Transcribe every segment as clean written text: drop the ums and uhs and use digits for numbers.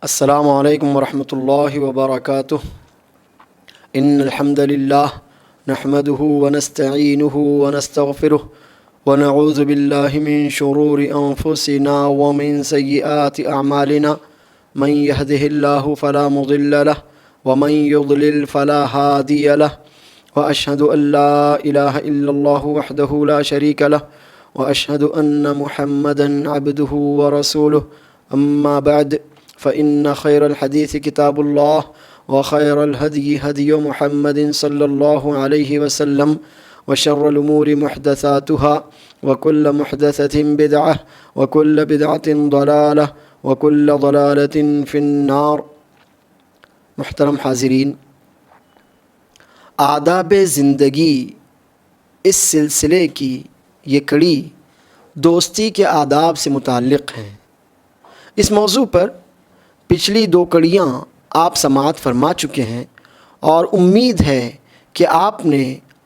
السلام علیکم ورحمۃ اللہ وبرکاتہ ان الحمد للہ نحمده ونستعینه ونستغفره ونعوذ باللہ من شرور انفسنا ومن سیئات اعمالنا من يهده الله فلا مضل له ومن يضلل فلا هادي له واشهد ان لا اله الا الله وحده لا شريك له واشهد ان محمدا عبده ورسوله اما بعد فإن خير الحديث كتاب الله وخير الهدي هدي محمد صلى الله عليه وسلم وشر الأمور محدثاتها وكل محدثة بدعة وكل بدعة ضلالة وكل ضلالة في النار۔ محترم حاضرین، آداب زندگی اس سلسلے کی یہ کڑی دوستی کے آداب سے متعلق ہیں۔ اس موضوع پر پچھلی دو کڑیاں آپ سماعت فرما چکے ہیں اور امید ہے کہ آپ نے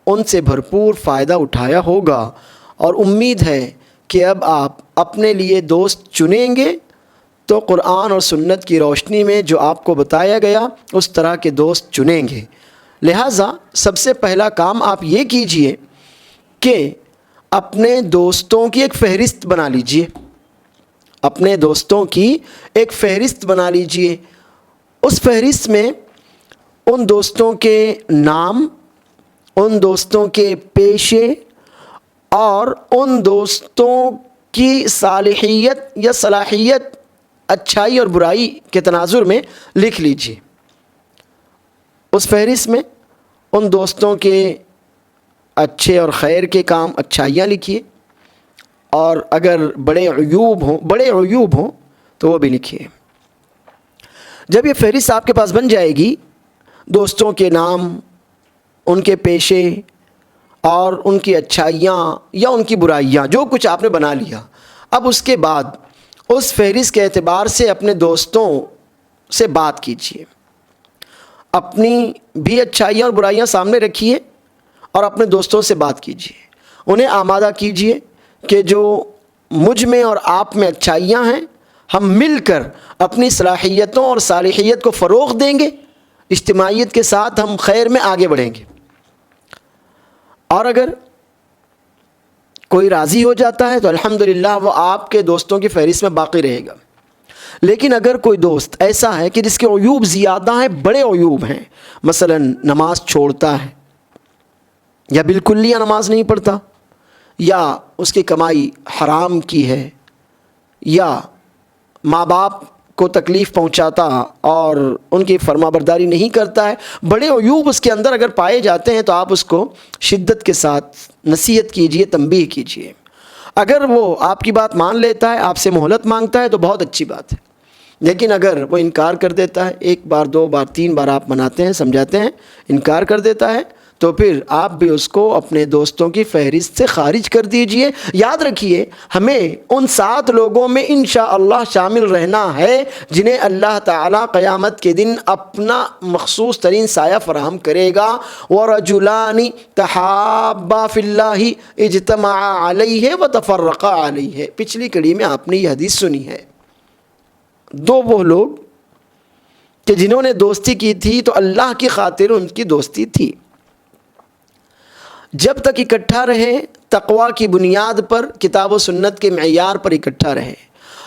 ان سے بھرپور فائدہ اٹھایا ہوگا، اور امید ہے کہ اب آپ اپنے لیے دوست چنیں گے تو قرآن اور سنت کی روشنی میں جو آپ کو بتایا گیا اس طرح کے دوست چنیں گے۔ لہٰذا سب سے پہلا کام آپ یہ کیجئے کہ اپنے دوستوں کی ایک فہرست بنا لیجئے، اپنے دوستوں کی ایک فہرست بنا لیجئے۔ اس فہرست میں ان دوستوں کے نام، ان دوستوں کے پیشے اور ان دوستوں کی صالحیت یا صلاحیت، اچھائی اور برائی کے تناظر میں لکھ لیجئے۔ اس فہرست میں ان دوستوں کے اچھے اور خیر کے کام، اچھائیاں لکھیے، اور اگر بڑے عیوب ہوں تو وہ بھی لکھیے۔ جب یہ فہرست آپ کے پاس بن جائے گی، دوستوں کے نام، ان کے پیشے اور ان کی اچھائیاں یا ان کی برائیاں، جو کچھ آپ نے بنا لیا، اب اس کے بعد اس فہرست کے اعتبار سے اپنے دوستوں سے بات کیجیے۔ اپنی بھی اچھائیاں اور برائیاں سامنے رکھیے اور اپنے دوستوں سے بات کیجیے۔ انہیں آمادہ کیجیے کہ جو مجھ میں اور آپ میں اچھائیاں ہیں، ہم مل کر اپنی صلاحیتوں اور صالحیت کو فروغ دیں گے، اجتماعیت کے ساتھ ہم خیر میں آگے بڑھیں گے۔ اور اگر کوئی راضی ہو جاتا ہے تو الحمدللہ وہ آپ کے دوستوں کی فہرست میں باقی رہے گا۔ لیکن اگر کوئی دوست ایسا ہے کہ جس کے عیوب زیادہ ہیں، بڑے عیوب ہیں، مثلا نماز چھوڑتا ہے یا بالکلیہ نماز نہیں پڑھتا، یا اس کی کمائی حرام کی ہے، یا ماں باپ کو تکلیف پہنچاتا اور ان کی فرما برداری نہیں کرتا ہے، بڑے عیوب اس کے اندر اگر پائے جاتے ہیں تو آپ اس کو شدت کے ساتھ نصیحت کیجئے، تنبیہ کیجئے۔ اگر وہ آپ کی بات مان لیتا ہے، آپ سے مہلت مانگتا ہے تو بہت اچھی بات ہے، لیکن اگر وہ انکار کر دیتا ہے، ایک بار، دو بار، تین بار آپ مناتے ہیں، سمجھاتے ہیں، انکار کر دیتا ہے، تو پھر آپ بھی اس کو اپنے دوستوں کی فہرست سے خارج کر دیجئے۔ یاد رکھیے، ہمیں ان 7 لوگوں میں انشاءاللہ شامل رہنا ہے جنہیں اللہ تعالیٰ قیامت کے دن اپنا مخصوص ترین سایہ فراہم کرے گا۔ وَرَجُلَانِ تَحَابَّا فِي اللَّهِ اجْتَمَعَا عَلَيْهِ وَتَفَرَّقَا عَلَيْهِ۔ پچھلی کڑی میں آپ نے یہ حدیث سنی ہے۔ دو وہ لوگ کہ جنہوں نے دوستی کی تھی تو اللہ کی خاطر ان کی دوستی تھی، جب تک اکٹھا رہے تقویٰ کی بنیاد پر، کتاب و سنت کے معیار پر اکٹھا رہے،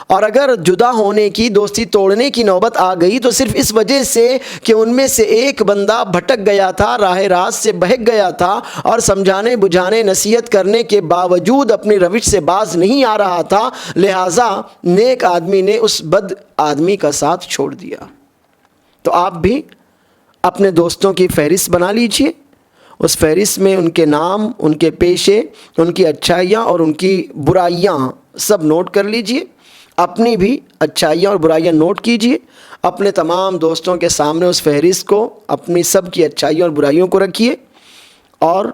اور اگر جدا ہونے کی، دوستی توڑنے کی نوبت آ گئی تو صرف اس وجہ سے کہ ان میں سے ایک بندہ بھٹک گیا تھا، راہ راست سے بہک گیا تھا، اور سمجھانے بجھانے، نصیحت کرنے کے باوجود اپنی روش سے باز نہیں آ رہا تھا، لہٰذا نیک آدمی نے اس بد آدمی کا ساتھ چھوڑ دیا۔ تو آپ بھی اپنے دوستوں کی فہرست بنا لیجئے، اس فہرست میں ان کے نام، ان کے پیشے، ان کی اچھائیاں اور ان کی برائیاں سب نوٹ کر لیجئے۔ اپنی بھی اچھائیاں اور برائیاں نوٹ کیجئے، اپنے تمام دوستوں کے سامنے اس فہرست کو، اپنی سب کی اچھائیوں اور برائیوں کو رکھیے، اور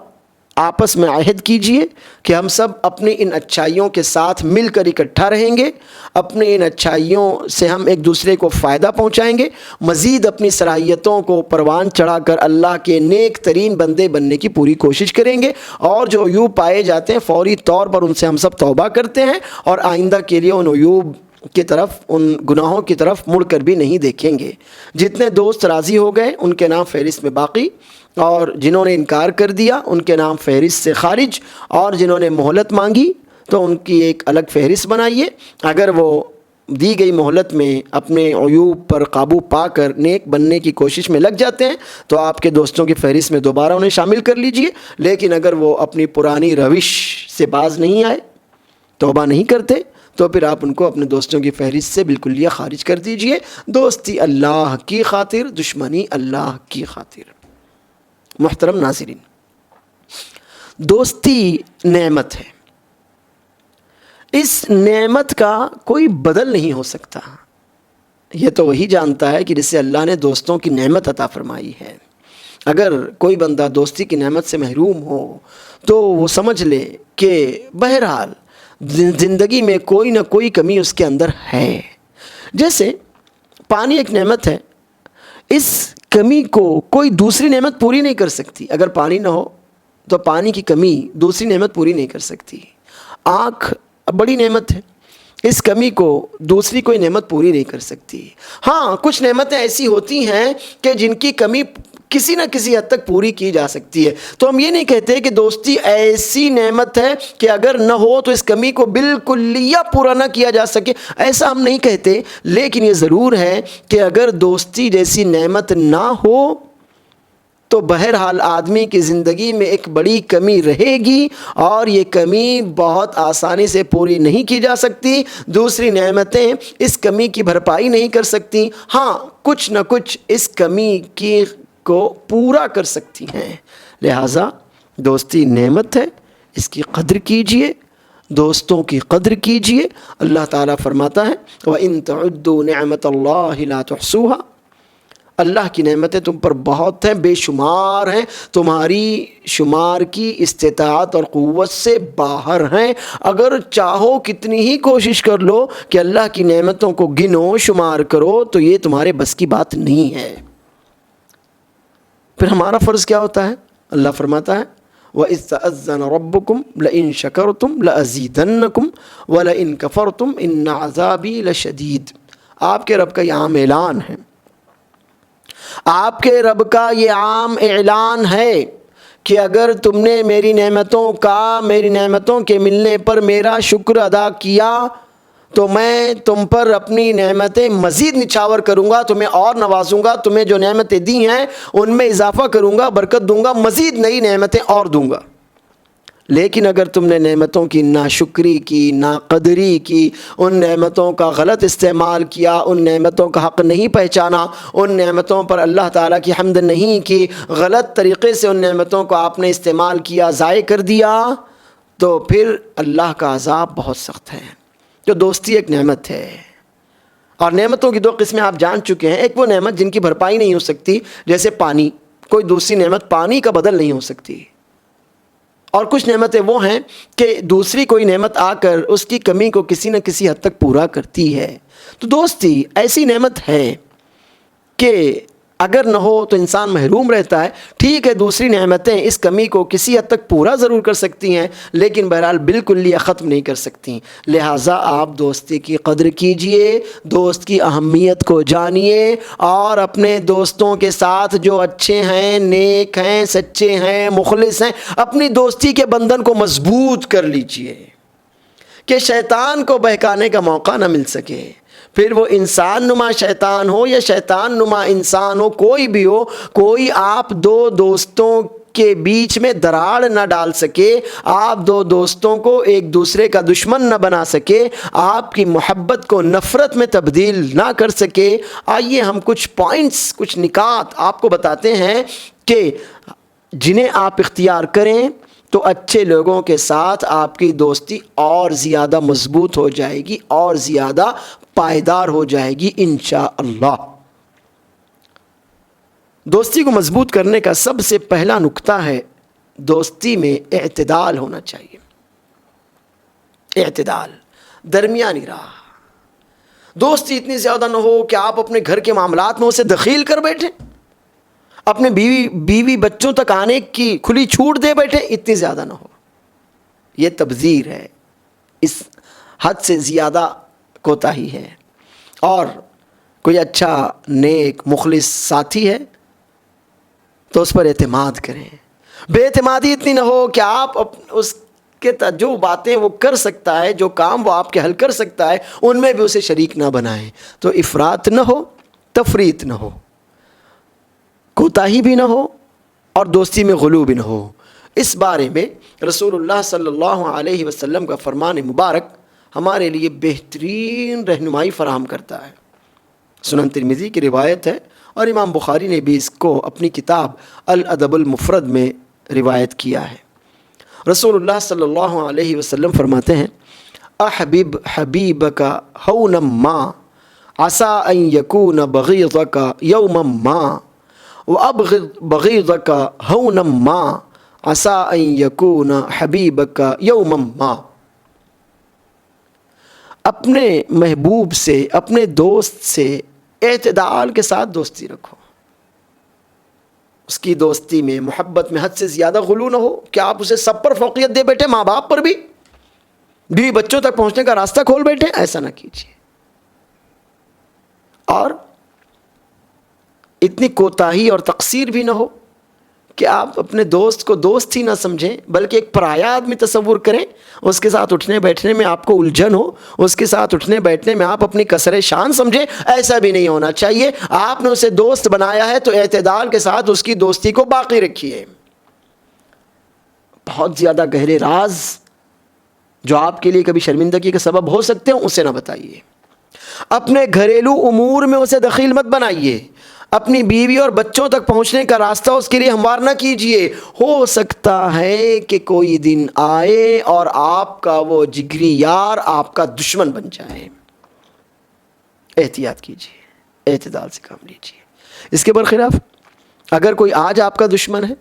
آپس میں عہد کیجئے کہ ہم سب اپنی ان اچھائیوں کے ساتھ مل کر اکٹھا رہیں گے، اپنی ان اچھائیوں سے ہم ایک دوسرے کو فائدہ پہنچائیں گے، مزید اپنی صلاحیتوں کو پروان چڑھا کر اللہ کے نیک ترین بندے بننے کی پوری کوشش کریں گے، اور جو عیوب پائے جاتے ہیں فوری طور پر ان سے ہم سب توبہ کرتے ہیں اور آئندہ کے لیے ان عیوب کی طرف، ان گناہوں کی طرف مڑ کر بھی نہیں دیکھیں گے۔ جتنے دوست راضی ہو گئے ان کے نام فہرست میں باقی، اور جنہوں نے انکار کر دیا ان کے نام فہرست سے خارج، اور جنہوں نے مہلت مانگی تو ان کی ایک الگ فہرست بنائیے۔ اگر وہ دی گئی مہلت میں اپنے عیوب پر قابو پا کر نیک بننے کی کوشش میں لگ جاتے ہیں تو آپ کے دوستوں کی فہرست میں دوبارہ انہیں شامل کر لیجئے۔ لیکن اگر وہ اپنی پرانی روش سے باز نہیں آئے، توبہ نہیں کرتے، تو پھر آپ ان کو اپنے دوستوں کی فہرست سے بالکلیہ خارج کر دیجئے۔ دوستی اللہ کی خاطر، دشمنی اللہ کی خاطر۔ محترم ناظرین، دوستی نعمت ہے، اس نعمت کا کوئی بدل نہیں ہو سکتا۔ یہ تو وہی جانتا ہے کہ جسے اللہ نے دوستوں کی نعمت عطا فرمائی ہے۔ اگر کوئی بندہ دوستی کی نعمت سے محروم ہو تو وہ سمجھ لے کہ بہرحال زندگی میں کوئی نہ کوئی کمی اس کے اندر ہے۔ جیسے پانی ایک نعمت ہے، اس کمی کو کوئی دوسری نعمت پوری نہیں کر سکتی۔ اگر پانی نہ ہو تو پانی کی کمی دوسری نعمت پوری نہیں کر سکتی۔ آنکھ بڑی نعمت ہے، اس کمی کو دوسری کوئی نعمت پوری نہیں کر سکتی۔ ہاں، کچھ نعمتیں ایسی ہوتی ہیں کہ جن کی کمی کسی نہ کسی حد تک پوری کی جا سکتی ہے۔ تو ہم یہ نہیں کہتے کہ دوستی ایسی نعمت ہے کہ اگر نہ ہو تو اس کمی کو بالکلیہ پورا نہ کیا جا سکے، ایسا ہم نہیں کہتے۔ لیکن یہ ضرور ہے کہ اگر دوستی جیسی نعمت نہ ہو تو بہرحال آدمی کی زندگی میں ایک بڑی کمی رہے گی، اور یہ کمی بہت آسانی سے پوری نہیں کی جا سکتی۔ دوسری نعمتیں اس کمی کی بھرپائی نہیں کر سکتی، ہاں کچھ نہ کچھ اس کمی کو پورا کر سکتی ہیں۔ لہٰذا دوستی نعمت ہے، اس کی قدر کیجئے، دوستوں کی قدر کیجئے۔ اللہ تعالیٰ فرماتا ہے وَإِن تَعُدُّوا نِعْمَةَ اللَّهِ لَا تُحْصُوهَا، اللہ کی نعمتیں تم پر بہت ہیں، بے شمار ہیں، تمہاری شمار کی استطاعت اور قوت سے باہر ہیں۔ اگر چاہو کتنی ہی کوشش کر لو کہ اللہ کی نعمتوں کو گنو شمار کرو تو یہ تمہارے بس کی بات نہیں ہے۔ پھر ہمارا فرض کیا ہوتا ہے؟ اللہ فرماتا ہے وَإِذْ تَأَذَّنَ رَبُّكُمْ لَئِن شَكَرْتُمْ لَأَزِيدَنَّكُمْ وَلَئِن كَفَرْتُمْ إِنَّ عَذَابِي لَشَدِيدٌ۔ آپ کے رب کا یہ عام اعلان ہے، آپ کے رب کا یہ عام اعلان ہے کہ اگر تم نے میری نعمتوں کے ملنے پر میرا شکر ادا کیا تو میں تم پر اپنی نعمتیں مزید نچھاور کروں گا، تمہیں اور نوازوں گا، تمہیں جو نعمتیں دی ہیں ان میں اضافہ کروں گا، برکت دوں گا، مزید نئی نعمتیں اور دوں گا۔ لیکن اگر تم نے نعمتوں کی ناشکری کی، ناقدری کی، ان نعمتوں کا غلط استعمال کیا، ان نعمتوں کا حق نہیں پہچانا، ان نعمتوں پر اللہ تعالیٰ کی حمد نہیں کی، غلط طریقے سے ان نعمتوں کو آپ نے استعمال کیا، ضائع کر دیا، تو پھر اللہ کا عذاب بہت سخت ہے۔ جو دوستی ایک نعمت ہے، اور نعمتوں کی دو قسمیں آپ جان چکے ہیں۔ ایک وہ نعمت جن کی بھرپائی نہیں ہو سکتی، جیسے پانی، کوئی دوسری نعمت پانی کا بدل نہیں ہو سکتی، اور کچھ نعمتیں وہ ہیں کہ دوسری کوئی نعمت آ کر اس کی کمی کو کسی نہ کسی حد تک پورا کرتی ہے۔ تو دوستی ایسی نعمت ہے کہ اگر نہ ہو تو انسان محروم رہتا ہے۔ ٹھیک ہے، دوسری نعمتیں اس کمی کو کسی حد تک پورا ضرور کر سکتی ہیں، لیکن بہرحال بالکل یہ ختم نہیں کر سکتی۔ لہٰذا آپ دوستی کی قدر کیجئے، دوست کی اہمیت کو جانیے، اور اپنے دوستوں کے ساتھ جو اچھے ہیں، نیک ہیں، سچے ہیں، مخلص ہیں، اپنی دوستی کے بندھن کو مضبوط کر لیجئے کہ شیطان کو بہکانے کا موقع نہ مل سکے۔ پھر وہ انسان نما شیطان ہو یا شیطان نما انسان ہو، کوئی بھی ہو، کوئی آپ دو دوستوں کے بیچ میں دراڑ نہ ڈال سکے، آپ دو دوستوں کو ایک دوسرے کا دشمن نہ بنا سکے، آپ کی محبت کو نفرت میں تبدیل نہ کر سکے۔ آئیے ہم کچھ پوائنٹس، کچھ نکات آپ کو بتاتے ہیں کہ جنہیں آپ اختیار کریں تو اچھے لوگوں کے ساتھ آپ کی دوستی اور زیادہ مضبوط ہو جائے گی، اور زیادہ پائیدار ہو جائے گی انشاءاللہ۔ دوستی کو مضبوط کرنے کا سب سے پہلا نکتہ ہے دوستی میں اعتدال ہونا چاہیے۔ اعتدال، درمیانی راہ۔ دوستی اتنی زیادہ نہ ہو کہ آپ اپنے گھر کے معاملات میں اسے دخیل کر بیٹھیں، اپنے بیوی بچوں تک آنے کی کھلی چھوٹ دے بیٹھیں، اتنی زیادہ نہ ہو۔ یہ تبذیر ہے، اس حد سے زیادہ کوتاہی ہے. اور کوئی اچھا نیک مخلص ساتھی ہے تو اس پر اعتماد کریں. بے اعتمادی اتنی نہ ہو کہ آپ اس کے جو باتیں وہ کر سکتا ہے، جو کام وہ آپ کے حل کر سکتا ہے، ان میں بھی اسے شریک نہ بنائیں. تو افراط نہ ہو، تفریط نہ ہو، کوتاہی بھی نہ ہو اور دوستی میں غلو بھی نہ ہو. اس بارے میں رسول اللہ صلی اللہ علیہ وسلم کا فرمان مبارک ہمارے لیے بہترین رہنمائی فراہم کرتا ہے. سنن ترمذی کی روایت ہے اور امام بخاری نے بھی اس کو اپنی کتاب الادب المفرد میں روایت کیا ہے. رسول اللہ صلی اللہ علیہ وسلم فرماتے ہیں: احبب حبیبک ہونا ما عسى ان یکون بغیضک یوما ما وابغض بغیضک ہونا ما عسى ان یکون حبیبک یوما ما. اپنے محبوب سے، اپنے دوست سے اعتدال کے ساتھ دوستی رکھو. اس کی دوستی میں، محبت میں حد سے زیادہ غلو نہ ہو کہ آپ اسے سب پر فوقیت دے بیٹھے، ماں باپ پر بھی، بیوی بچوں تک پہنچنے کا راستہ کھول بیٹھے. ایسا نہ کیجیے. اور اتنی کوتاہی اور تقصیر بھی نہ ہو کہ آپ اپنے دوست کو دوست ہی نہ سمجھیں، بلکہ ایک پرایا آدمی تصور کریں. اس کے ساتھ اٹھنے بیٹھنے میں آپ کو الجھن ہو، اس کے ساتھ اٹھنے بیٹھنے میں آپ اپنی کسر شان سمجھیں. ایسا بھی نہیں ہونا چاہیے. آپ نے اسے دوست بنایا ہے تو اعتدال کے ساتھ اس کی دوستی کو باقی رکھیے. بہت زیادہ گہرے راز جو آپ کے لیے کبھی شرمندگی کا سبب ہو سکتے ہیں اسے نہ بتائیے. اپنے گھریلو امور میں اسے دخیل مت بنائیے. اپنی بیوی اور بچوں تک پہنچنے کا راستہ اس کے لیے ہموار نہ کیجیے. ہو سکتا ہے کہ کوئی دن آئے اور آپ کا وہ جگری یار آپ کا دشمن بن جائے. احتیاط کیجیے، اعتدال سے کام لیجیے. اس کے برخلاف اگر کوئی آج آپ کا دشمن ہے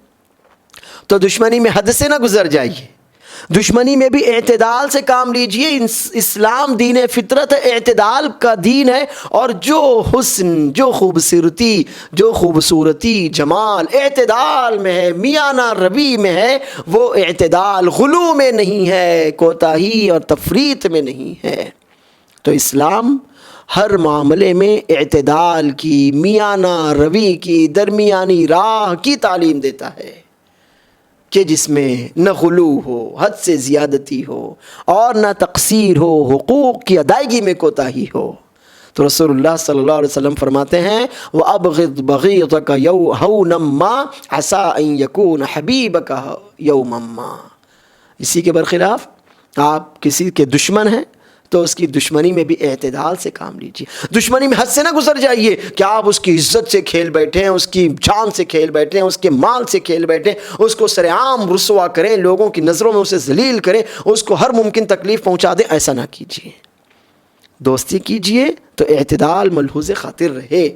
تو دشمنی میں حد سے نہ گزر جائیے. دشمنی میں بھی اعتدال سے کام لیجئے. اسلام دین فطرت اعتدال کا دین ہے، اور جو حسن، جو خوبصورتی، جو خوبصورتی جمال اعتدال میں ہے، میانہ روی میں ہے، وہ اعتدال غلو میں نہیں ہے، کوتاہی اور تفریط میں نہیں ہے. تو اسلام ہر معاملے میں اعتدال کی، میانہ روی کی، درمیانی راہ کی تعلیم دیتا ہے کہ جس میں نہ غلو ہو، حد سے زیادتی ہو، اور نہ تقصیر ہو، حقوق کی ادائیگی میں کوتاہی ہو. تو رسول اللہ صلی اللہ علیہ وسلم فرماتے ہیں: وَأَبْغِضْ بَغِيضَكَ هَوْنًا مَّا عَسَىٰ أَن يَكُونَ حَبِيبَكَ يَوْمًا مَّا. اسی کے برخلاف آپ کسی کے دشمن ہیں تو اس کی دشمنی میں بھی اعتدال سے کام لیجیے. دشمنی میں حد سے نہ گزر جائیے کہ آپ اس کی عزت سے کھیل بیٹھیں، اس کی جان سے کھیل بیٹھیں، اس کے مال سے کھیل بیٹھیں، اس کو سر عام رسوا کریں، لوگوں کی نظروں میں اسے ذلیل کریں، اس کو ہر ممکن تکلیف پہنچا دیں. ایسا نہ کیجیے. دوستی کیجیے تو اعتدال ملحوظ خاطر رہے.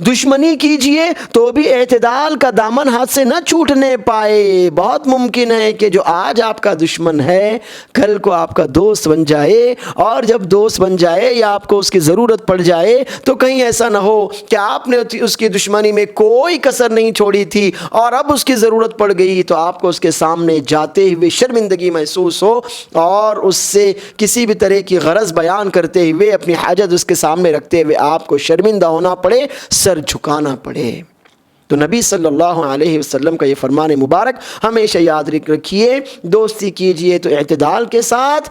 دشمنی کیجیے تو بھی اعتدال کا دامن ہاتھ سے نہ چھوٹنے پائے. بہت ممکن ہے کہ جو آج آپ کا دشمن ہے کل کو آپ کا دوست بن جائے، اور جب دوست بن جائے یا آپ کو اس کی ضرورت پڑ جائے تو کہیں ایسا نہ ہو کہ آپ نے اس کی دشمنی میں کوئی کسر نہیں چھوڑی تھی، اور اب اس کی ضرورت پڑ گئی تو آپ کو اس کے سامنے جاتے ہوئے شرمندگی محسوس ہو، اور اس سے کسی بھی طرح کی غرض بیان کرتے ہوئے اپنی حاجت اس کے سامنے رکھتے ہوئے آپ کو شرمندہ ہونا پڑے، سر جھکانا پڑے. تو نبی صلی اللہ علیہ وسلم کا یہ فرمان مبارک ہمیشہ یاد رکھیے. دوستی کیجئے تو اعتدال کے ساتھ،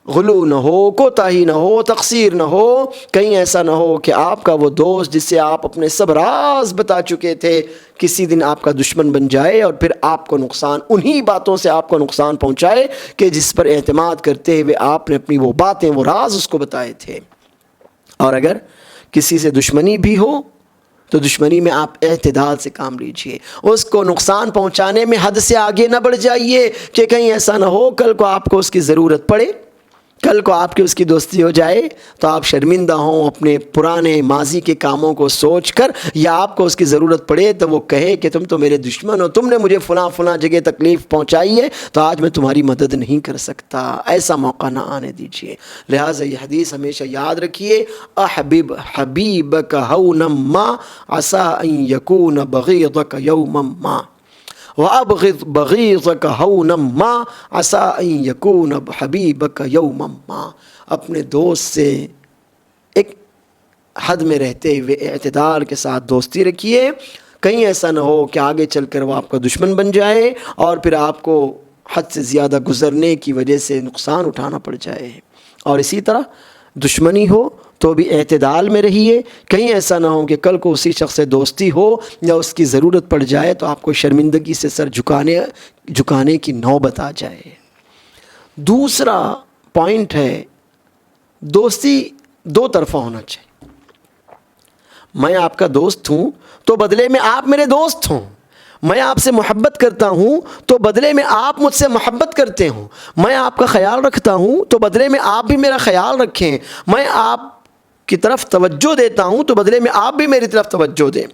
غلو نہ ہو، کوتاہی نہ ہو، تقصیر نہ ہو. کہیں ایسا نہ ہو کہ آپ کا وہ دوست جس سے آپ اپنے سب راز بتا چکے تھے کسی دن آپ کا دشمن بن جائے اور پھر آپ کو نقصان، انہی باتوں سے آپ کو نقصان پہنچائے کہ جس پر اعتماد کرتے ہوئے آپ نے اپنی وہ باتیں، وہ راز اس کو بتائے تھے. اور اگر کسی سے دشمنی بھی ہو تو دشمنی میں آپ اعتدال سے کام لیجئے. اس کو نقصان پہنچانے میں حد سے آگے نہ بڑھ جائیے کہ کہیں ایسا نہ ہو کل کو آپ کو اس کی ضرورت پڑے، کل کو آپ کی اس کی دوستی ہو جائے تو آپ شرمندہ ہوں اپنے پرانے ماضی کے کاموں کو سوچ کر، یا آپ کو اس کی ضرورت پڑے تو وہ کہے کہ تم تو میرے دشمن ہو، تم نے مجھے فلاں جگہ تکلیف پہنچائی ہے تو آج میں تمہاری مدد نہیں کر سکتا. ایسا موقع نہ آنے دیجیے. لہٰذا یہ حدیث ہمیشہ یاد رکھیے: احبب حبیبک ہونا ما عسیٰ ان یکون بغیضک یوما ما وَأَبْغِضْ بَغِيضَكَ هَوْنًا مَا عَسَىٰ أَن يَكُونَ حَبِيبَكَ يَوْمًا مَا. اپنے دوست سے حد میں رہتے ہوئے اعتدال کے ساتھ دوستی رکھیے. کہیں ایسا نہ ہو کہ آگے چل کر وہ آپ کا دشمن بن جائے اور پھر آپ کو حد سے زیادہ گزرنے کی وجہ سے نقصان اٹھانا پڑ جائے. اور اسی طرح دشمنی ہو تو بھی اعتدال میں رہیے. کہیں ایسا نہ ہو کہ کل کو اسی شخص سے دوستی ہو یا اس کی ضرورت پڑ جائے تو آپ کو شرمندگی سے سر جھکانے کی نوبت آ جائے. دوسرا پوائنٹ ہے دوستی دو طرفہ ہونا چاہیے. میں آپ کا دوست ہوں تو بدلے میں آپ میرے دوست ہوں. میں آپ سے محبت کرتا ہوں تو بدلے میں آپ مجھ سے محبت کرتے ہوں. میں آپ کا خیال رکھتا ہوں تو بدلے میں آپ بھی میرا خیال رکھیں. میں آپ کی طرف توجہ دیتا ہوں تو بدلے میں آپ بھی میری طرف توجہ دیں.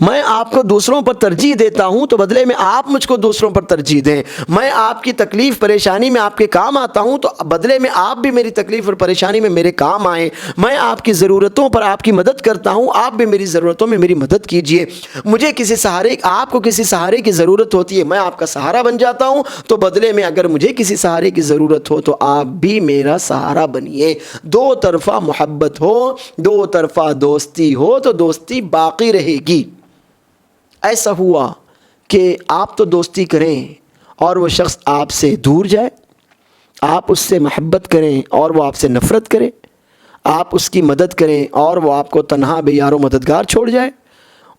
میں آپ کو دوسروں پر ترجیح دیتا ہوں تو بدلے میں آپ مجھ کو دوسروں پر ترجیح دیں. میں آپ کی تکلیف پریشانی میں آپ کے کام آتا ہوں تو بدلے میں آپ بھی میری تکلیف اور پریشانی میں میرے کام آئیں. میں آپ کی ضرورتوں پر آپ کی مدد کرتا ہوں, آپ بھی میری ضرورتوں میں میری مدد کیجیے. مجھے آپ کو کسی سہارے کی ضرورت ہوتی ہے, میں آپ کا سہارا بن جاتا ہوں تو بدلے میں اگر مجھے کسی سہارے کی ضرورت ہو تو آپ بھی میرا سہارا بنیے. دو طرفہ محبت ہو, دو طرفہ دوستی ہو تو دوستی باقی رہے گی. ایسا ہوا کہ آپ تو دوستی کریں اور وہ شخص آپ سے دور جائے, آپ اس سے محبت کریں اور وہ آپ سے نفرت کرے, آپ اس کی مدد کریں اور وہ آپ کو تنہا بے یار و مددگار چھوڑ جائے,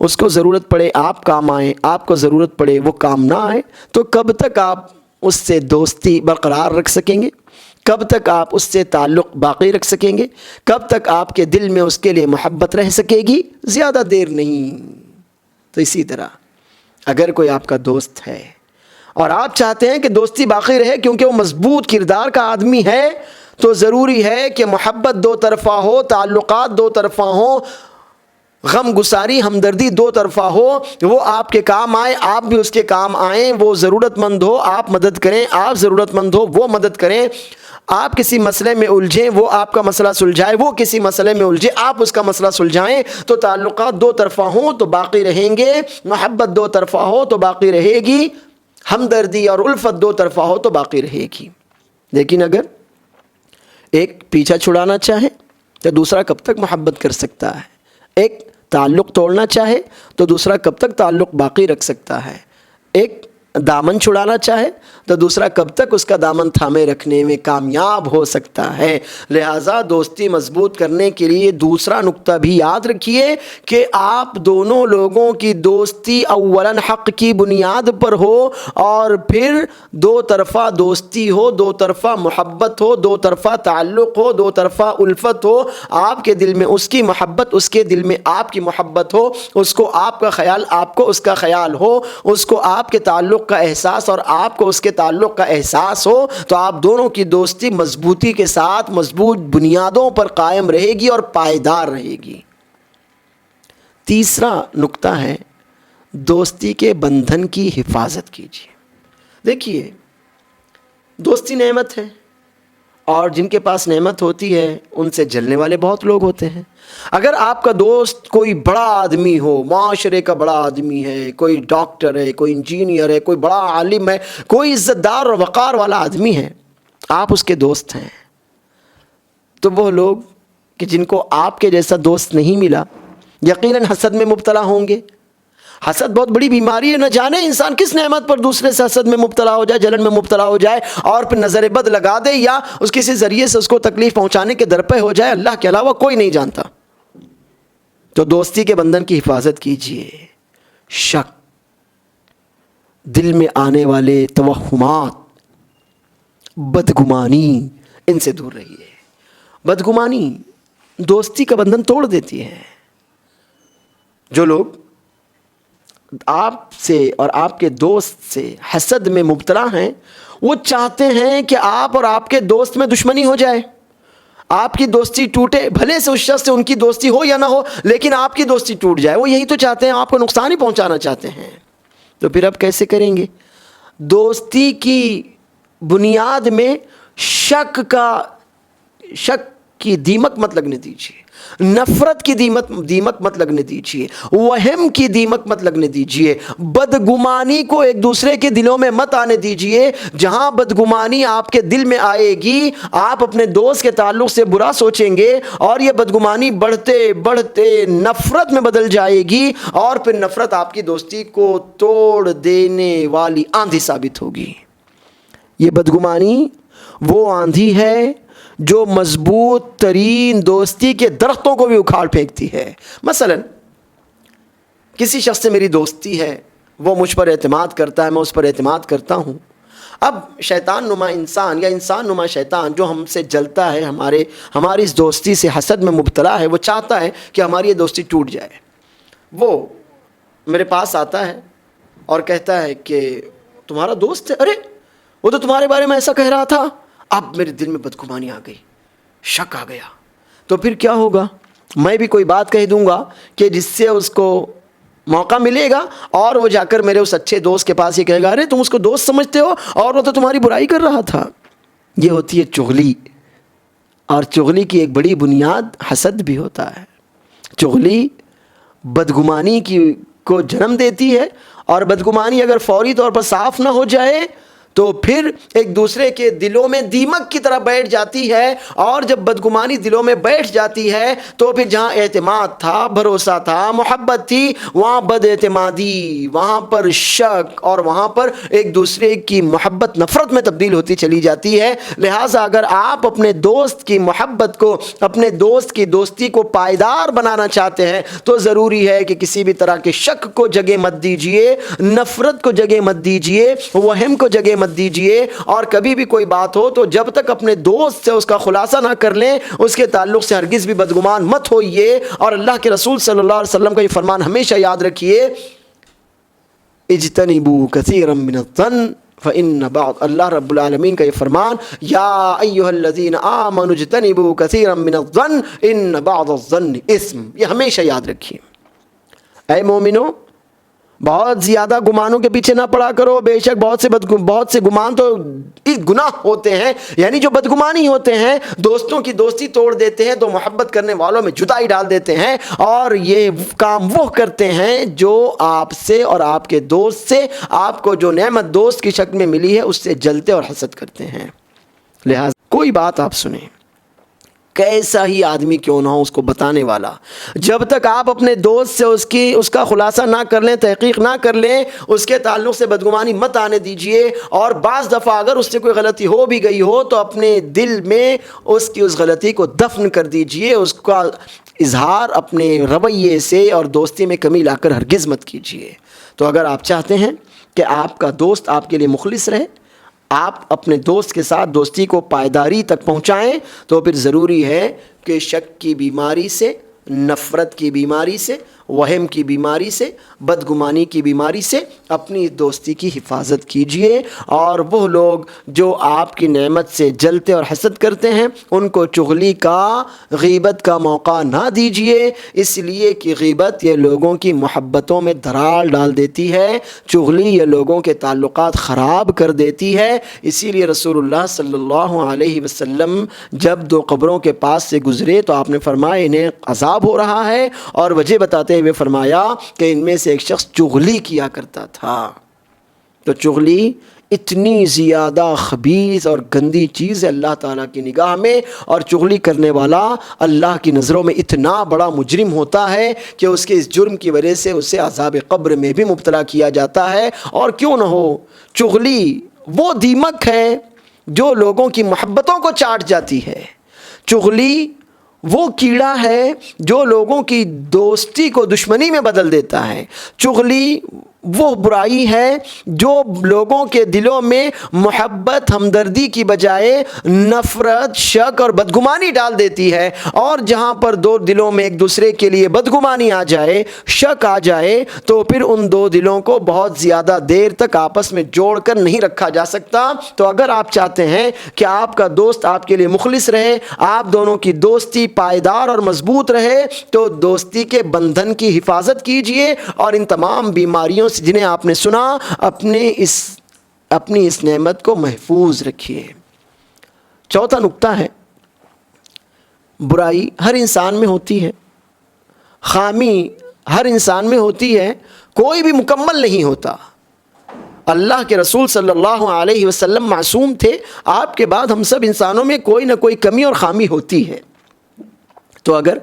اس کو ضرورت پڑے آپ کام آئیں, آپ کو ضرورت پڑے وہ کام نہ آئے, تو کب تک آپ اس سے دوستی برقرار رکھ سکیں گے؟ کب تک آپ اس سے تعلق باقی رکھ سکیں گے؟ کب تک آپ کے دل میں اس کے لیے محبت رہ سکے گی؟ زیادہ دیر نہیں. تو اسی طرح اگر کوئی آپ کا دوست ہے اور آپ چاہتے ہیں کہ دوستی باقی رہے کیونکہ وہ مضبوط کردار کا آدمی ہے, تو ضروری ہے کہ محبت دو طرفہ ہو, تعلقات دو طرفہ ہوں, غم گساری ہمدردی دو طرفہ ہو. وہ آپ کے کام آئے, آپ بھی اس کے کام آئیں. وہ ضرورت مند ہو, آپ مدد کریں, آپ ضرورت مند ہو, وہ مدد کریں. آپ کسی مسئلے میں الجھیں, وہ آپ کا مسئلہ سلجھائے, وہ کسی مسئلے میں الجھے, آپ اس کا مسئلہ سلجھائیں. تو تعلقات دو طرفہ ہوں تو باقی رہیں گے, محبت دو طرفہ ہو تو باقی رہے گی, ہمدردی اور الفت دو طرفہ ہو تو باقی رہے گی. لیکن اگر ایک پیچھا چھڑانا چاہے تو دوسرا کب تک محبت کر سکتا ہے؟ ایک تعلق توڑنا چاہے تو دوسرا کب تک تعلق باقی رکھ سکتا ہے؟ ایک دامن چھڑانا چاہے تو دوسرا کب تک اس کا دامن تھامے رکھنے میں کامیاب ہو سکتا ہے؟ لہٰذا دوستی مضبوط کرنے کے لیے دوسرا نقطہ بھی یاد رکھیے کہ آپ دونوں لوگوں کی دوستی اولاً حق کی بنیاد پر ہو, اور پھر دو طرفہ دوستی ہو, دو طرفہ محبت ہو, دو طرفہ تعلق ہو, دو طرفہ الفت ہو. آپ کے دل میں اس کی محبت, اس کے دل میں آپ کی محبت ہو, اس کو آپ کا خیال, آپ کو اس کا خیال ہو, اس کو آپ کے تعلق کا احساس اور آپ کو اس کے تعلق کا احساس ہو. تو آپ دونوں کی دوستی مضبوطی کے ساتھ مضبوط بنیادوں پر قائم رہے گی اور پائیدار رہے گی. تیسرا نقطہ ہے دوستی کے بندھن کی حفاظت کیجیے. دیکھیے دوستی نعمت ہے, اور جن کے پاس نعمت ہوتی ہے ان سے جلنے والے بہت لوگ ہوتے ہیں. اگر آپ کا دوست کوئی بڑا آدمی ہو, معاشرے کا بڑا آدمی ہے, کوئی ڈاکٹر ہے, کوئی انجینئر ہے, کوئی بڑا عالم ہے, کوئی عزت دار اور وقار والا آدمی ہے, آپ اس کے دوست ہیں, تو وہ لوگ کہ جن کو آپ کے جیسا دوست نہیں ملا یقیناً حسد میں مبتلا ہوں گے. حسد بہت بڑی بیماری ہے, نہ جانے انسان کس نعمت پر دوسرے سے حسد میں مبتلا ہو جائے, جلن میں مبتلا ہو جائے اور پھر نظر بد لگا دے یا اس کسی ذریعے سے اس کو تکلیف پہنچانے کے درپے ہو جائے. اللہ کے علاوہ کوئی نہیں جانتا. تو دوستی کے بندھن کی حفاظت کیجیے. شک, دل میں آنے والے توہمات, بدگمانی, ان سے دور رہیے. بدگمانی دوستی کا بندھن توڑ دیتی ہے. جو لوگ آپ سے اور آپ کے دوست سے حسد میں مبتلا ہیں, وہ چاہتے ہیں کہ آپ اور آپ کے دوست میں دشمنی ہو جائے, آپ کی دوستی ٹوٹے. بھلے سے اس شخص سے ان کی دوستی ہو یا نہ ہو, لیکن آپ کی دوستی ٹوٹ جائے. وہ یہی تو چاہتے ہیں, آپ کو نقصان ہی پہنچانا چاہتے ہیں. تو پھر اب کیسے کریں گے؟ دوستی کی بنیاد میں شک کی دیمک مت لگنے دیجیے. نفرت کی دیمک مت لگنے دیجیے، وہم کی دیمک مت لگنے دیجیے، بدگمانی کو ایک دوسرے کے دلوں میں مت آنے دیجیے۔ جہاں بدگمانی آپ کے دل میں آئے گی، آپ اپنے دوست کے تعلق سے برا سوچیں گے، اور یہ بدگمانی بڑھتے بڑھتے نفرت میں بدل جائے گی، اور پھر نفرت آپ کی دوستی کو توڑ دینے والی آندھی ثابت ہوگی۔ یہ بدگمانی وہ آندھی ہے جو مضبوط ترین دوستی کے درختوں کو بھی اکھاڑ پھینکتی ہے۔ مثلا کسی شخص سے میری دوستی ہے، وہ مجھ پر اعتماد کرتا ہے، میں اس پر اعتماد کرتا ہوں۔ اب شیطان نما انسان یا انسان نما شیطان جو ہم سے جلتا ہے، ہماری اس دوستی سے حسد میں مبتلا ہے، وہ چاہتا ہے کہ ہماری یہ دوستی ٹوٹ جائے۔ وہ میرے پاس آتا ہے اور کہتا ہے کہ تمہارا دوست ہے، ارے وہ تو تمہارے بارے میں ایسا کہہ رہا تھا۔ اب میرے دل میں بدگمانی آ گئی، شک آ گیا، تو پھر کیا ہوگا؟ میں بھی کوئی بات کہہ دوں گا کہ جس سے اس کو موقع ملے گا، اور وہ جا کر میرے اس اچھے دوست کے پاس یہ کہے گا، ارے تم اس کو دوست سمجھتے ہو اور وہ تو تمہاری برائی کر رہا تھا۔ یہ ہوتی ہے چغلی، اور چغلی کی ایک بڑی بنیاد حسد بھی ہوتا ہے۔ چغلی بدگمانی کو جنم دیتی ہے، اور بدگمانی اگر فوری طور پر صاف نہ ہو جائے تو پھر ایک دوسرے کے دلوں میں دیمک کی طرح بیٹھ جاتی ہے، اور جب بدگمانی دلوں میں بیٹھ جاتی ہے تو پھر جہاں اعتماد تھا، بھروسہ تھا، محبت تھی، وہاں بد اعتمادی، وہاں پر شک، اور وہاں پر ایک دوسرے کی محبت نفرت میں تبدیل ہوتی چلی جاتی ہے۔ لہٰذا اگر آپ اپنے دوست کی محبت کو، اپنے دوست کی دوستی کو پائیدار بنانا چاہتے ہیں تو ضروری ہے کہ کسی بھی طرح کے شک کو جگہ مت دیجیے، نفرت کو جگہ مت دیجیے، وہم کو جگہ مت دیجیے، اور کبھی بھی کوئی بات ہو تو جب تک اپنے دوست سے اس کا خلاصہ نہ کر لیں، اس کے تعلق سے ہرگز بھی بدگمان مت ہوئیے۔ اور اللہ کے رسول صلی اللہ علیہ وسلم کا یہ فرمان ہمیشہ یاد رکھیے، اجتنبوا کثیرا من الظن فإن بعض، اللہ رب العالمین کا یہ فرمان، یا ایھا الذین آمنوا اجتنبوا کثیرا من الظن ان بعض الظن اثم، یہ ہمیشہ یاد رکھیے۔ اے مومنو، بہت زیادہ گمانوں کے پیچھے نہ پڑا کرو، بے شک بہت سے گمان تو گناہ ہوتے ہیں، یعنی جو بدگمانی ہوتے ہیں، دوستوں کی دوستی توڑ دیتے ہیں، تو محبت کرنے والوں میں جدائی ڈال دیتے ہیں، اور یہ کام وہ کرتے ہیں جو آپ سے اور آپ کے دوست سے، آپ کو جو نعمت دوست کی شکل میں ملی ہے اس سے جلتے اور حسد کرتے ہیں۔ لہٰذا کوئی بات آپ سنیں، کیسا ہی آدمی کیوں نہ ہو اس کو بتانے والا، جب تک آپ اپنے دوست سے اس کا خلاصہ نہ کر لیں، تحقیق نہ کر لیں، اس کے تعلق سے بدگمانی مت آنے دیجئے۔ اور بعض دفعہ اگر اس سے کوئی غلطی ہو بھی گئی ہو تو اپنے دل میں اس کی اس غلطی کو دفن کر دیجئے، اس کا اظہار اپنے رویے سے اور دوستی میں کمی لا کر ہرگز مت کیجئے۔ تو اگر آپ چاہتے ہیں کہ آپ کا دوست آپ کے لیے مخلص رہے، آپ اپنے دوست کے ساتھ دوستی کو پائیداری تک پہنچائیں، تو پھر ضروری ہے کہ شک کی بیماری سے، نفرت کی بیماری سے، وہم کی بیماری سے، بدگمانی کی بیماری سے اپنی دوستی کی حفاظت کیجیے۔ اور وہ لوگ جو آپ کی نعمت سے جلتے اور حسد کرتے ہیں، ان کو چغلی کا، غیبت کا موقع نہ دیجیے، اس لیے کہ غیبت یہ لوگوں کی محبتوں میں دراڑ ڈال دیتی ہے، چغلی یہ لوگوں کے تعلقات خراب کر دیتی ہے۔ اسی لیے رسول اللہ صلی اللہ علیہ وسلم جب دو قبروں کے پاس سے گزرے تو آپ نے فرمایا انہیں عذاب ہو رہا ہے، اور وجہ بتاتے ہوئے فرمایا کہ ان میں سے ایک شخص چغلی کیا کرتا تھا۔ تو چغلی اتنی زیادہ خبیث اور گندی چیز ہے اللہ تعالیٰ کی نگاہ میں، اور چغلی کرنے والا اللہ کی نظروں میں اتنا بڑا مجرم ہوتا ہے کہ اس کے اس جرم کی وجہ سے اسے عذاب قبر میں بھی مبتلا کیا جاتا ہے۔ اور کیوں نہ ہو، چغلی وہ دیمک ہے جو لوگوں کی محبتوں کو چاٹ جاتی ہے، چغلی وہ کیڑا ہے جو لوگوں کی دوستی کو دشمنی میں بدل دیتا ہے، چغلی وہ برائی ہے جو لوگوں کے دلوں میں محبت، ہمدردی کی بجائے نفرت، شک اور بدگمانی ڈال دیتی ہے۔ اور جہاں پر دو دلوں میں ایک دوسرے کے لیے بدگمانی آ جائے، شک آ جائے، تو پھر ان دو دلوں کو بہت زیادہ دیر تک آپس میں جوڑ کر نہیں رکھا جا سکتا۔ تو اگر آپ چاہتے ہیں کہ آپ کا دوست آپ کے لیے مخلص رہے، آپ دونوں کی دوستی پائیدار اور مضبوط رہے، تو دوستی کے بندھن کی حفاظت کیجیے، اور ان تمام بیماریوں جنہیں آپ نے سنا، اپنی اس نعمت کو محفوظ رکھیے۔ چوتھا نکتہ ہے، برائی ہر انسان میں ہوتی ہے، خامی ہر انسان میں ہوتی ہے، کوئی بھی مکمل نہیں ہوتا۔ اللہ کے رسول صلی اللہ علیہ وسلم معصوم تھے، آپ کے بعد ہم سب انسانوں میں کوئی نہ کوئی کمی اور خامی ہوتی ہے۔ تو اگر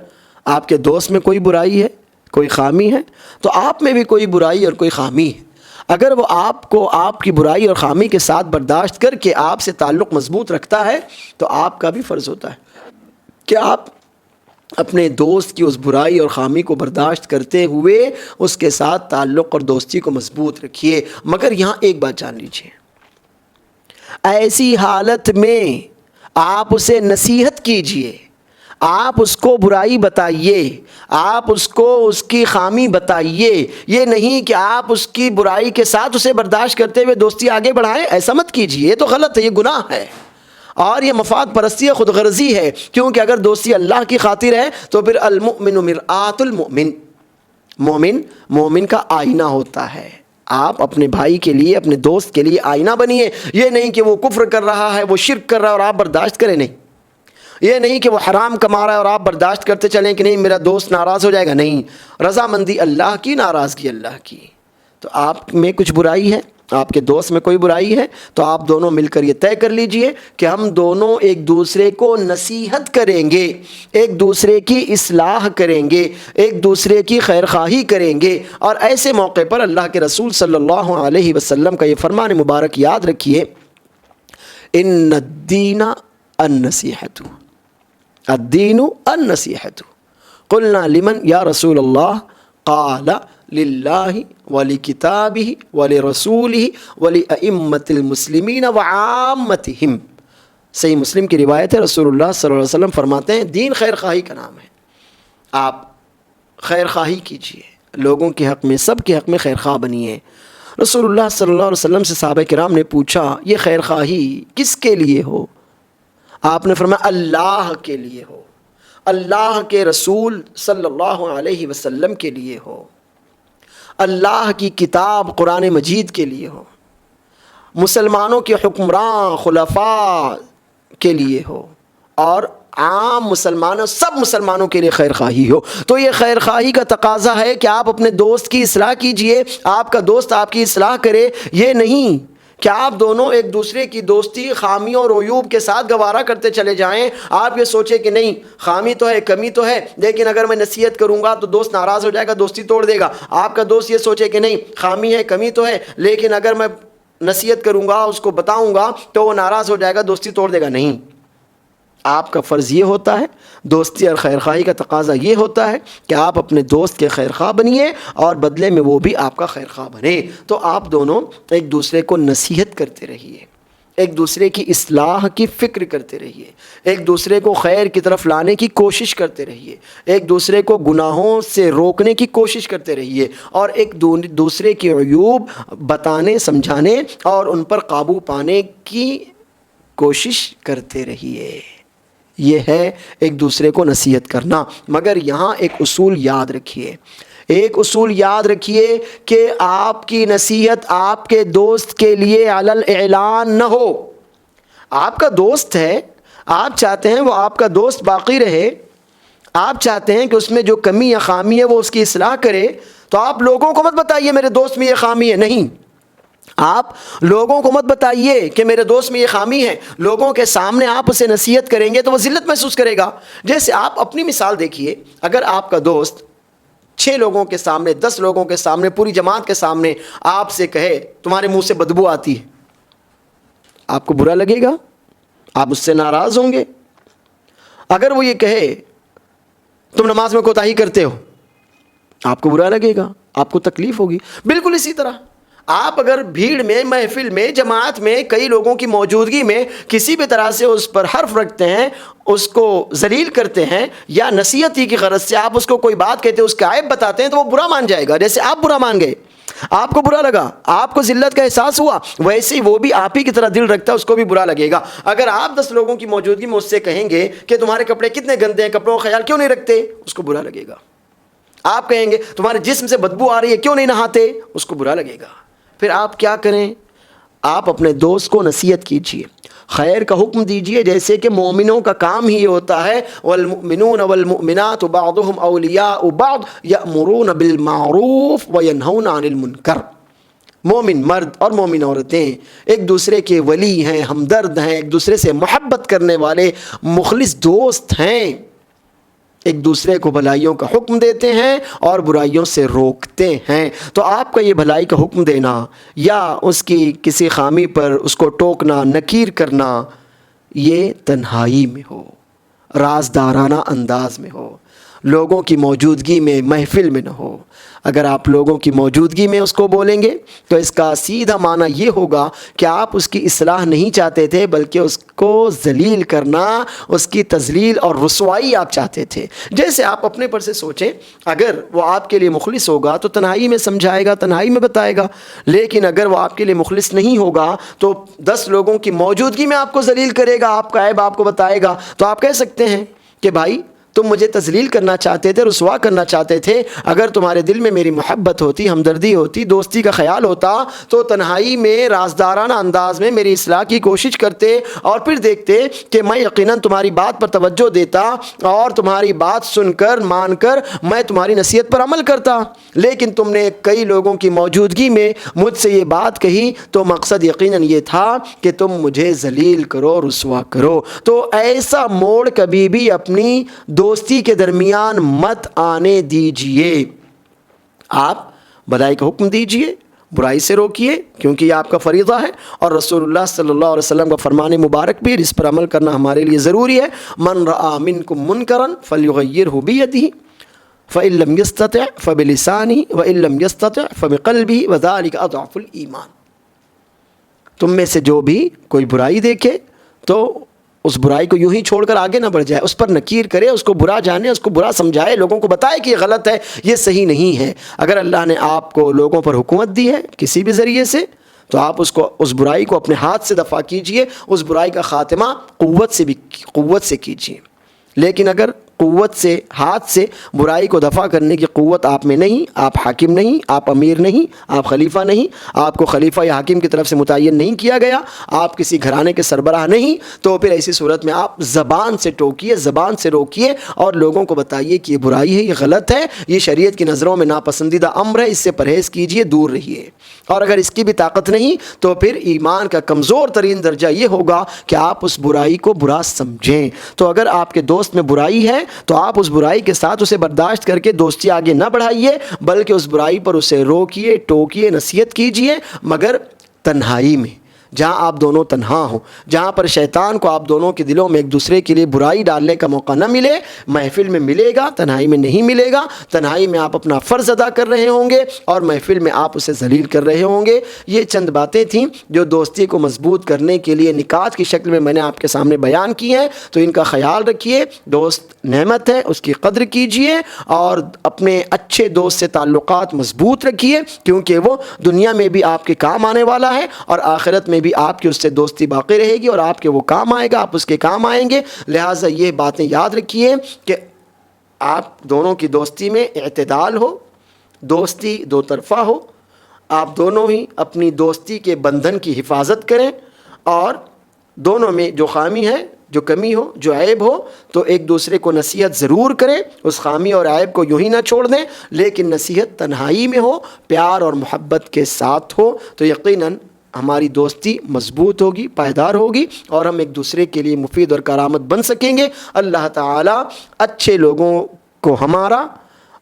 آپ کے دوست میں کوئی برائی ہے، کوئی خامی ہے، تو آپ میں بھی کوئی برائی اور کوئی خامی ہے۔ اگر وہ آپ کو آپ کی برائی اور خامی کے ساتھ برداشت کر کے آپ سے تعلق مضبوط رکھتا ہے، تو آپ کا بھی فرض ہوتا ہے کہ آپ اپنے دوست کی اس برائی اور خامی کو برداشت کرتے ہوئے اس کے ساتھ تعلق اور دوستی کو مضبوط رکھیے۔ مگر یہاں ایک بات جان لیجیے، ایسی حالت میں آپ اسے نصیحت کیجیے، آپ اس کو برائی بتائیے، آپ اس کو اس کی خامی بتائیے، یہ نہیں کہ آپ اس کی برائی کے ساتھ اسے برداشت کرتے ہوئے دوستی آگے بڑھائیں۔ ایسا مت کیجیے، یہ تو غلط ہے، یہ گناہ ہے، اور یہ مفاد پرستی خود غرضی ہے، کیونکہ اگر دوستی اللہ کی خاطر ہے تو پھر المؤمن مرآۃ المؤمن، مومن کا آئینہ ہوتا ہے۔ آپ اپنے بھائی کے لیے، اپنے دوست کے لیے آئینہ بنیے، یہ نہیں کہ وہ کفر کر رہا ہے، وہ شرک کر رہا ہے اور آپ برداشت کریں، نہیں، یہ نہیں کہ وہ حرام کما رہا ہے اور آپ برداشت کرتے چلیں کہ نہیں میرا دوست ناراض ہو جائے گا، نہیں، رضامندی اللہ کی، ناراضگی اللہ کی۔ تو آپ میں کچھ برائی ہے، آپ کے دوست میں کوئی برائی ہے، تو آپ دونوں مل کر یہ طے کر لیجئے کہ ہم دونوں ایک دوسرے کو نصیحت کریں گے، ایک دوسرے کی اصلاح کریں گے، ایک دوسرے کی خیر خواہی کریں گے۔ اور ایسے موقع پر اللہ کے رسول صلی اللہ علیہ وسلم کا یہ فرمان مبارک یاد رکھیے، ان الدین النصیحۃ، الدین النصیحۃ، قلنا لمن یا رسول اللہ، قال للہ ولکتابہ ولرسولہ ولأئمۃ المسلمین وعامتہم۔ صحیح مسلم کی روایت ہے، رسول اللہ صلی اللہ علیہ وسلم فرماتے ہیں دین خیر خواہی کا نام ہے، آپ خیر خواہی کیجیے، لوگوں کے حق میں، سب کے حق میں خیر خواہ بنیے۔ رسول اللہ صلی اللہ علیہ وسلم سے صحابہ کرام نے پوچھا یہ خیر خواہی کس کے لیے ہو؟ آپ نے فرمایا اللہ کے لیے ہو، اللہ کے رسول صلی اللہ علیہ وسلم کے لیے ہو، اللہ کی کتاب قرآن مجید کے لیے ہو، مسلمانوں کے حکمراں خلفاء کے لیے ہو، اور عام مسلمانوں، سب مسلمانوں کے لیے خیر خواہی ہو۔ تو یہ خیر خواہی کا تقاضا ہے کہ آپ اپنے دوست کی اصلاح کیجئے، آپ کا دوست آپ کی اصلاح کرے، یہ نہیں کہ آپ دونوں ایک دوسرے کی دوستی خامیوں اور عیوب کے ساتھ گوارا کرتے چلے جائیں۔ آپ یہ سوچیں کہ نہیں خامی تو ہے، کمی تو ہے، لیکن اگر میں نصیحت کروں گا تو دوست ناراض ہو جائے گا، دوستی توڑ دے گا۔ آپ کا دوست یہ سوچے کہ نہیں خامی ہے، کمی تو ہے، لیکن اگر میں نصیحت کروں گا، اس کو بتاؤں گا تو وہ ناراض ہو جائے گا، دوستی توڑ دے گا۔ نہیں، آپ کا فرض یہ ہوتا ہے، دوستی اور خیر خواہی کا تقاضا یہ ہوتا ہے کہ آپ اپنے دوست کے خیر خواہ بنیے اور بدلے میں وہ بھی آپ کا خیر خواہ بنے۔ تو آپ دونوں ایک دوسرے کو نصیحت کرتے رہیے، ایک دوسرے کی اصلاح کی فکر کرتے رہیے، ایک دوسرے کو خیر کی طرف لانے کی کوشش کرتے رہیے، ایک دوسرے کو گناہوں سے روکنے کی کوشش کرتے رہیے، اور ایک دوسرے کے عیوب بتانے، سمجھانے اور ان پر قابو پانے کی کوشش کرتے رہیے۔ یہ ہے ایک دوسرے کو نصیحت کرنا۔ مگر یہاں ایک اصول یاد رکھیے، ایک اصول یاد رکھیے کہ آپ کی نصیحت آپ کے دوست کے لیے علی الاعلان نہ ہو۔ آپ کا دوست ہے، آپ چاہتے ہیں وہ آپ کا دوست باقی رہے، آپ چاہتے ہیں کہ اس میں جو کمی یا خامی ہے وہ اس کی اصلاح کرے، تو آپ لوگوں کو مت بتائیے میرے دوست میں یہ خامی ہے، نہیں، آپ لوگوں کو مت بتائیے کہ میرے دوست میں یہ خامی ہے۔ لوگوں کے سامنے آپ اسے نصیحت کریں گے تو وہ ذلت محسوس کرے گا۔ جیسے آپ اپنی مثال دیکھیے، اگر آپ کا دوست 6 لوگوں کے سامنے، 10 لوگوں کے سامنے، پوری جماعت کے سامنے آپ سے کہے تمہارے منہ سے بدبو آتی ہے، آپ کو برا لگے گا؟ آپ اس سے ناراض ہوں گے؟ اگر وہ یہ کہے تم نماز میں کوتاہی کرتے ہو، آپ کو برا لگے گا، آپ کو تکلیف ہوگی۔ بالکل اسی طرح آپ اگر بھیڑ میں، محفل میں، جماعت میں، کئی لوگوں کی موجودگی میں کسی بھی طرح سے اس پر حرف رکھتے ہیں، اس کو ذلیل کرتے ہیں، یا نصیحت ہی کی غرض سے آپ اس کو کوئی بات کہتے ہیں، اس کا عیب بتاتے ہیں، تو وہ برا مان جائے گا۔ جیسے آپ برا مان گئے، آپ کو برا لگا، آپ کو ذلت کا احساس ہوا، ویسے ہی وہ بھی آپ ہی کی طرح دل رکھتا ہے، اس کو بھی برا لگے گا۔ اگر آپ 10 لوگوں کی موجودگی میں اس سے کہیں گے کہ تمہارے کپڑے کتنے گندے ہیں، کپڑوں کا خیال کیوں نہیں رکھتے، اس کو برا لگے گا۔ آپ کہیں گے تمہارے جسم سے بدبو آ رہی ہے، کیوں نہیں نہاتے، اس کو برا لگے گا۔ پھر آپ کیا کریں؟ آپ اپنے دوست کو نصیحت کیجیے، خیر کا حکم دیجیے، جیسے کہ مومنوں کا کام ہی ہوتا ہے، والمؤمنون والمؤمنات بعضهم اولیاء بعض یأمرون بالمعروف وینہون عن المنکر۔ مومن مرد اور مومن عورتیں ایک دوسرے کے ولی ہیں، ہمدرد ہیں، ایک دوسرے سے محبت کرنے والے مخلص دوست ہیں، ایک دوسرے کو بھلائیوں کا حکم دیتے ہیں اور برائیوں سے روکتے ہیں۔ تو آپ کا یہ بھلائی کا حکم دینا یا اس کی کسی خامی پر اس کو ٹوکنا، نکیر کرنا، یہ تنہائی میں ہو، رازدارانہ انداز میں ہو، لوگوں کی موجودگی میں، محفل میں نہ ہو۔ اگر آپ لوگوں کی موجودگی میں اس کو بولیں گے تو اس کا سیدھا معنی یہ ہوگا کہ آپ اس کی اصلاح نہیں چاہتے تھے، بلکہ اس کو ذلیل کرنا، اس کی تذلیل اور رسوائی آپ چاہتے تھے۔ جیسے آپ اپنے پر سے سوچیں، اگر وہ آپ کے لیے مخلص ہوگا تو تنہائی میں سمجھائے گا، تنہائی میں بتائے گا، لیکن اگر وہ آپ کے لیے مخلص نہیں ہوگا تو 10 لوگوں کی موجودگی میں آپ کو ذلیل کرے گا، آپ کا عیب آپ کو بتائے گا۔ تو آپ کہہ سکتے ہیں کہ بھائی تم مجھے تذلیل کرنا چاہتے تھے، رسوا کرنا چاہتے تھے، اگر تمہارے دل میں میری محبت ہوتی، ہمدردی ہوتی، دوستی کا خیال ہوتا تو تنہائی میں رازدارانہ انداز میں میری اصلاح کی کوشش کرتے اور پھر دیکھتے کہ میں یقیناً تمہاری بات پر توجہ دیتا اور تمہاری بات سن کر، مان کر میں تمہاری نصیحت پر عمل کرتا۔ لیکن تم نے کئی لوگوں کی موجودگی میں مجھ سے یہ بات کہی تو مقصد یقیناً یہ تھا کہ تم مجھے ذلیل کرو، رسوا کرو۔ تو ایسا موڑ کبھی بھی اپنی دوستی کے درمیان مت آنے دیجئے۔ آپ بھلائی کا حکم دیجئے، برائی سے روکیے، کیونکہ یہ آپ کا فریضہ ہے، اور رسول اللہ صلی اللہ علیہ وسلم کا فرمان مبارک بھی، اس پر عمل کرنا ہمارے لیے ضروری ہے۔ من رأى منکم منکرا فلیغیرہ بیدہ فإن لم يستطع فبلسانہ وإن لم يستطع فبقلبہ وذلک اضعف الایمان۔ تم میں سے جو بھی کوئی برائی دیکھے تو اس برائی کو یوں ہی چھوڑ کر آگے نہ بڑھ جائے، اس پر نکیر کرے، اس کو برا جانے، اس کو برا سمجھائے، لوگوں کو بتائے کہ یہ غلط ہے، یہ صحیح نہیں ہے۔ اگر اللہ نے آپ کو لوگوں پر حکومت دی ہے کسی بھی ذریعے سے تو آپ اس برائی کو اپنے ہاتھ سے دفع کیجئے، اس برائی کا خاتمہ قوت سے کیجئے۔ لیکن اگر قوت سے، ہاتھ سے برائی کو دفع کرنے کی قوت آپ میں نہیں، آپ حاکم نہیں، آپ امیر نہیں، آپ خلیفہ نہیں، آپ کو خلیفہ یا حاکم کی طرف سے متعین نہیں کیا گیا، آپ کسی گھرانے کے سربراہ نہیں، تو پھر ایسی صورت میں آپ زبان سے ٹوکیے، زبان سے روکیے اور لوگوں کو بتائیے کہ یہ برائی ہے، یہ غلط ہے، یہ شریعت کی نظروں میں ناپسندیدہ امر ہے، اس سے پرہیز کیجیے، دور رہیے۔ اور اگر اس کی بھی طاقت نہیں تو پھر ایمان کا کمزور ترین درجہ یہ ہوگا کہ آپ اس برائی کو برا سمجھیں۔ تو اگر آپ کے دوست میں برائی ہے تو آپ اس برائی کے ساتھ اسے برداشت کر کے دوستی آگے نہ بڑھائیے، بلکہ اس برائی پر اسے روکیے، ٹوکیے، نصیحت کیجیے، مگر تنہائی میں، جہاں آپ دونوں تنہا ہوں، جہاں پر شیطان کو آپ دونوں کے دلوں میں ایک دوسرے کے لیے برائی ڈالنے کا موقع نہ ملے۔ محفل میں ملے گا، تنہائی میں نہیں ملے گا۔ تنہائی میں آپ اپنا فرض ادا کر رہے ہوں گے اور محفل میں آپ اسے ذلیل کر رہے ہوں گے۔ یہ چند باتیں تھیں جو دوستی کو مضبوط کرنے کے لیے نکات کی شکل میں نے آپ کے سامنے بیان کی ہیں، تو ان کا خیال رکھیے۔ دوست نعمت ہے، اس کی قدر کیجیے اور اپنے اچھے دوست سے تعلقات مضبوط رکھیے، کیونکہ وہ دنیا میں بھی آپ کے کام آنے والا ہے اور آخرت میں بھی آپ کی اس سے دوستی باقی رہے گی اور آپ کے وہ کام آئے گا، آپ اس کے کام آئیں گے۔ لہٰذا یہ باتیں یاد رکھیے کہ آپ دونوں کی دوستی میں اعتدال ہو، دوستی دو طرفہ ہو، آپ دونوں ہی اپنی دوستی کے بندھن کی حفاظت کریں اور دونوں میں جو خامی ہے، جو کمی ہو، جو عیب ہو، تو ایک دوسرے کو نصیحت ضرور کریں، اس خامی اور عیب کو یوں ہی نہ چھوڑ دیں، لیکن نصیحت تنہائی میں ہو، پیار اور محبت کے ساتھ ہو، تو یقیناً ہماری دوستی مضبوط ہوگی، پائیدار ہوگی اور ہم ایک دوسرے کے لیے مفید اور کارآمد بن سکیں گے۔ اللہ تعالیٰ اچھے لوگوں کو ہمارا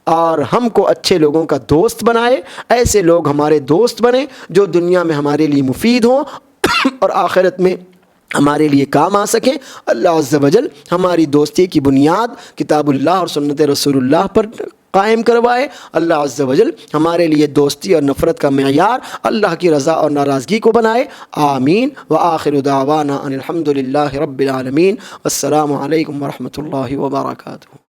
اور ہم کو اچھے لوگوں کا دوست بنائے، ایسے لوگ ہمارے دوست بنیں جو دنیا میں ہمارے لیے مفید ہوں اور آخرت میں ہمارے لیے کام آ سکیں۔ اللہ عز و جل ہماری دوستی کی بنیاد کتاب اللہ اور سنت رسول اللہ پر قائم کروائے۔ اللہ عز و جل ہمارے لیے دوستی اور نفرت کا معیار اللہ کی رضا اور ناراضگی کو بنائے۔ آمین۔ وآخر دعوانا ان الحمد للہ رب العالمین۔ السلام علیکم ورحمۃ اللہ وبرکاتہ۔